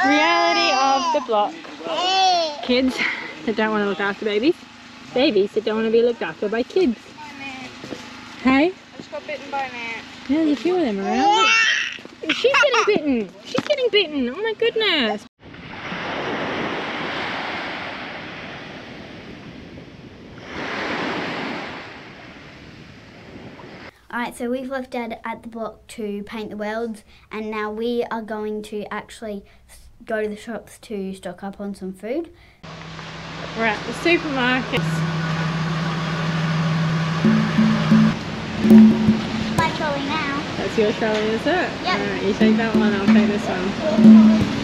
Reality of the block. Kids that don't want to look after babies. Babies that don't want to be looked after by kids. Hey? I just got bitten by an ant. Yeah, there's a few of them around. She's getting bitten. She's getting bitten. Oh my goodness. Alright, so we've left Dad at the block to paint the welds, and now we are going to actually go to the shops to stock up on some food. We're at the supermarket. My trolley now. That's your trolley, is it? Yep. Alright, you take that one, I'll take this one.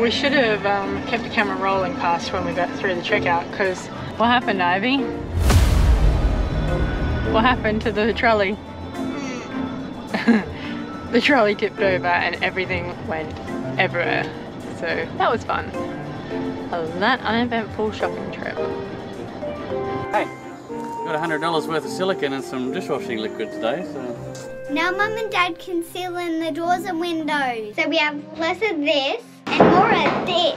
We should have kept the camera rolling past when we got through the checkout, because what happened, Ivy? What happened to the trolley? The trolley tipped over and everything went everywhere. So that was fun. That uneventful shopping trip. Hey, got $100 worth of silicone and some dishwashing liquid today, so... Now Mum and Dad can seal in the doors and windows. So we have less of this and more of this.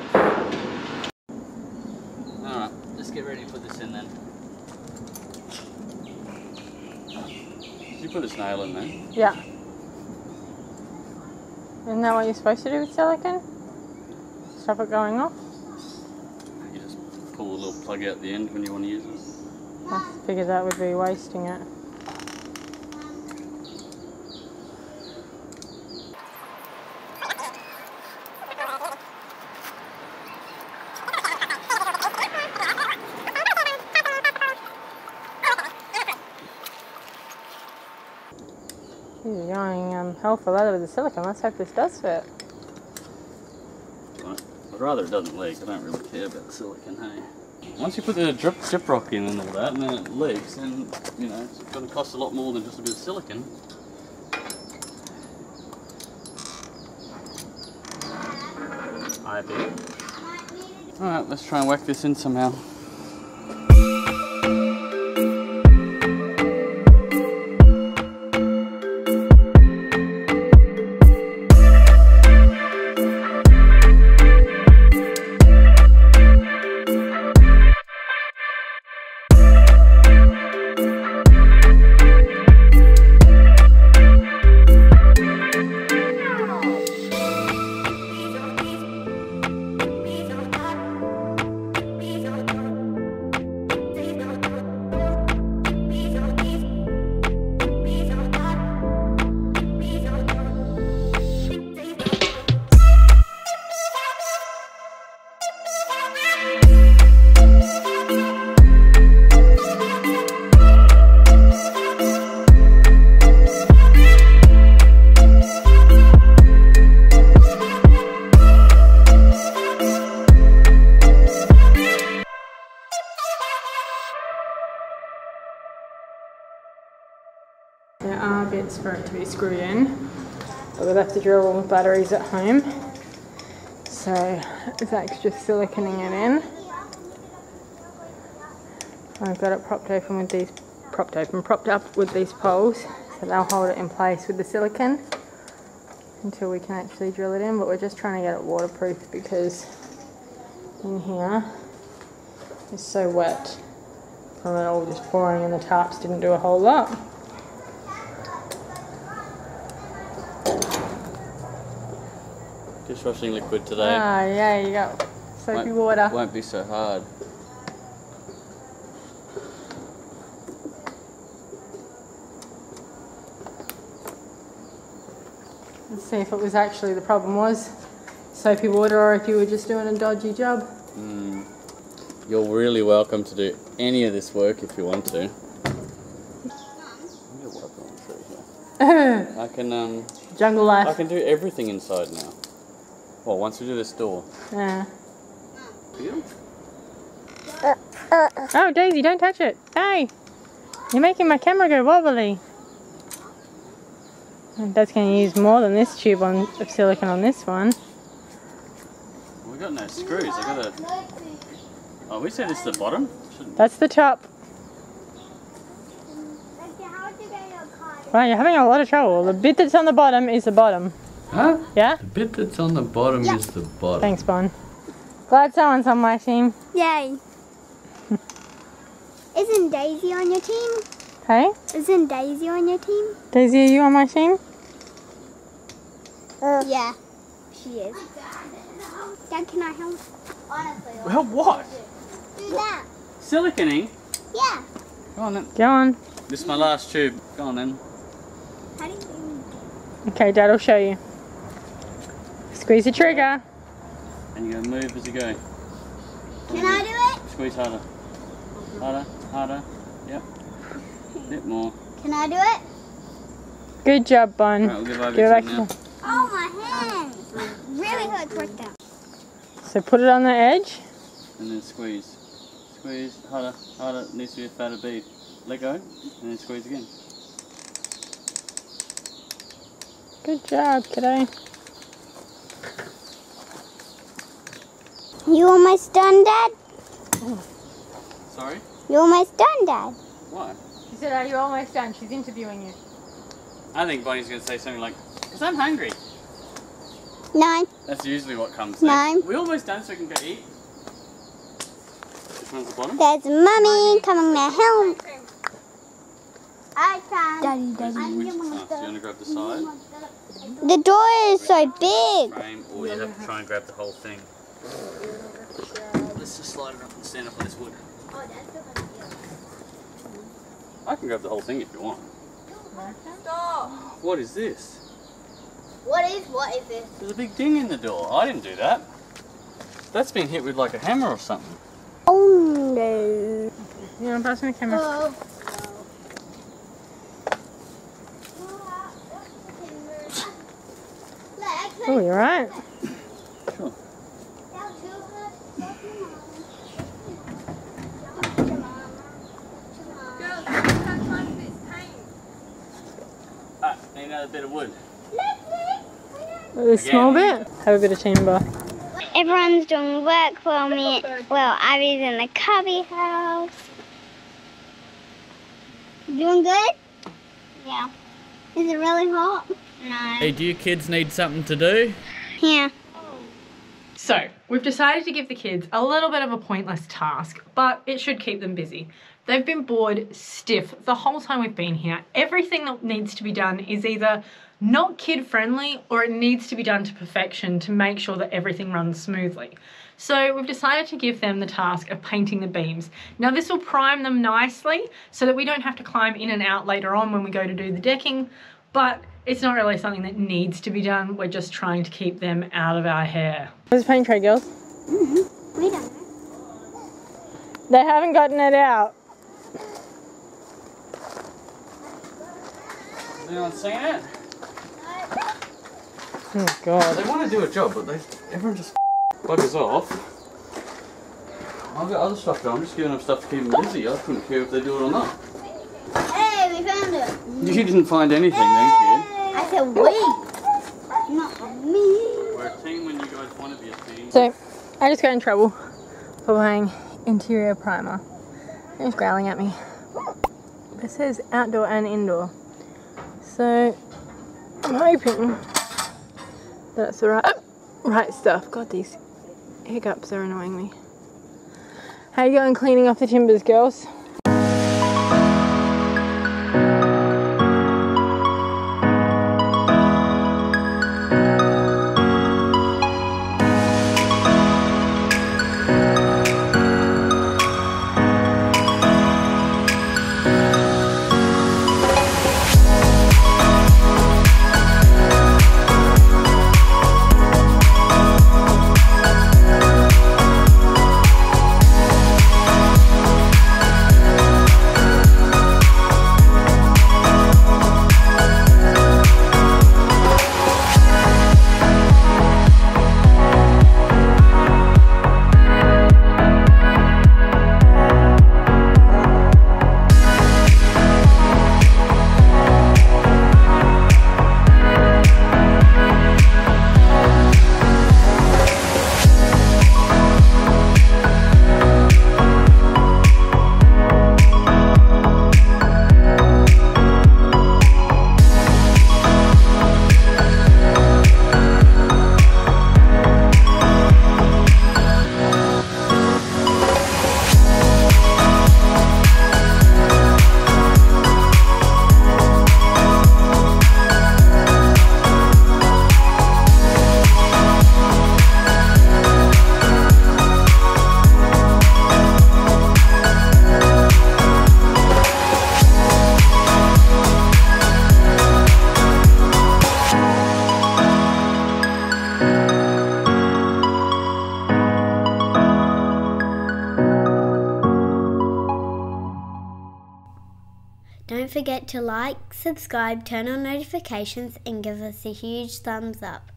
Alright, let's get ready to put this in then. Did you put a snail in there? Yeah. Isn't that what you're supposed to do with silicone? Stop it going off? You just pull the little plug out the end when you want to use it. I figured that would be wasting it. You're going hell for leather with the silicone. Let's hope this does fit. Right. I'd rather it doesn't leak. I don't really care about the silicone, hey. Once you put the drip rock in and all that, and then it leaks, then, you know, it's going to cost a lot more than just a bit of silicone. I bet. Alright, let's try and whack this in somehow. There are bits for it to be screwed in, but we'll have to drill all the batteries at home. So Zach's just siliconing it in. I've got it propped up with these poles, so they'll hold it in place with the silicone. until we can actually drill it in, but we're just trying to get it waterproof because in here it's so wet from it all just pouring, and the tarps didn't do a whole lot. Dishwashing liquid today. Ah, yeah, you got soapy water. Won't be so hard. Let's see if it was actually the problem was soapy water or if you were just doing a dodgy job. You're really welcome to do any of this work if you want to. I can Jungle life. I can do everything inside now. Well, once we do this door. Yeah. Feel? Oh, Daisy, don't touch it. Hey, you're making my camera go wobbly. And Dad's going to use more than this tube of silicone on this one. We got no screws. I gotta. Oh, we said this is the bottom. That's the top. Right, you're having a lot of trouble. The bit that's on the bottom is the bottom. Huh? Yeah? The bit that's on the bottom is the bottom. Thanks, Bon. Glad someone's on my team. Yay. Isn't Daisy on your team? Hey? Isn't Daisy on your team? Daisy, are you on my team? Yeah, she is. Dad, can I help? Honestly. Well, what? Do that. Siliconing? Yeah. Go on then. Go on. This is my last tube. Go on then. How do you do Okay, Dad will show you. Squeeze the trigger. And you're gonna move as you go. Can I do it? Squeeze harder. Harder, harder. Yep. A bit more. Can I do it? Good job, Bon. Right, we'll give over Give it to back you to now. me. Oh, my hands. Really hurts right down. So put it on the edge. And then squeeze. Squeeze harder, harder. Needs to be a fatter bead. Let go, and then squeeze again. Good job, kiddo. You almost done, Dad? Sorry? You almost done, Dad? Why? She said, are you almost done? She's interviewing you. I think Bonnie's going to say something like, because I'm hungry. 9. That's usually what comes Nine. next. We almost done so we can go eat. Which one's the bottom? There's Mummy coming to help. I can. Daddy, Which, do you want to grab the side? The door is so big. Frame, or you have to try and grab the whole thing. Let's just slide it up and stand up on this wood. I can grab the whole thing if you want. Stop. What is this? What is this? There's a big ding in the door. I didn't do that. That's been hit with like a hammer or something. Oh no. Yeah, I'm passing the camera. Oh. Oh, you're right. Sure. Need another bit of wood. A small bit. Have a bit of timber. Everyone's doing work for me. Well, Abby's in the cubby house. Doing good? Yeah. Is it really hot? No. Hey, do you kids need something to do? Yeah. So, we've decided to give the kids a little bit of a pointless task, but it should keep them busy. They've been bored stiff the whole time we've been here. Everything that needs to be done is either not kid-friendly or it needs to be done to perfection to make sure that everything runs smoothly. So we've decided to give them the task of painting the beams. Now this will prime them nicely so that we don't have to climb in and out later on when we go to do the decking, but it's not really something that needs to be done. We're just trying to keep them out of our hair. Where's the paint tray, girls? We don't know. They haven't gotten it out. Has anyone seen it? Oh, God. They want to do a job, but everyone just buggers off. I've got other stuff going. I'm just giving them stuff to keep them busy. I couldn't care if they do it or not. Hey, we found it. You didn't find anything, thank you. I said we. Not me. We're a team when you guys want to be a team. So, I just got in trouble for buying interior primer. He's growling at me. It says outdoor and indoor. So, I'm hoping That's the right stuff. God, these hiccups are annoying me. How you going cleaning off the timbers, girls? Don't forget to like, subscribe, turn on notifications and give us a huge thumbs up.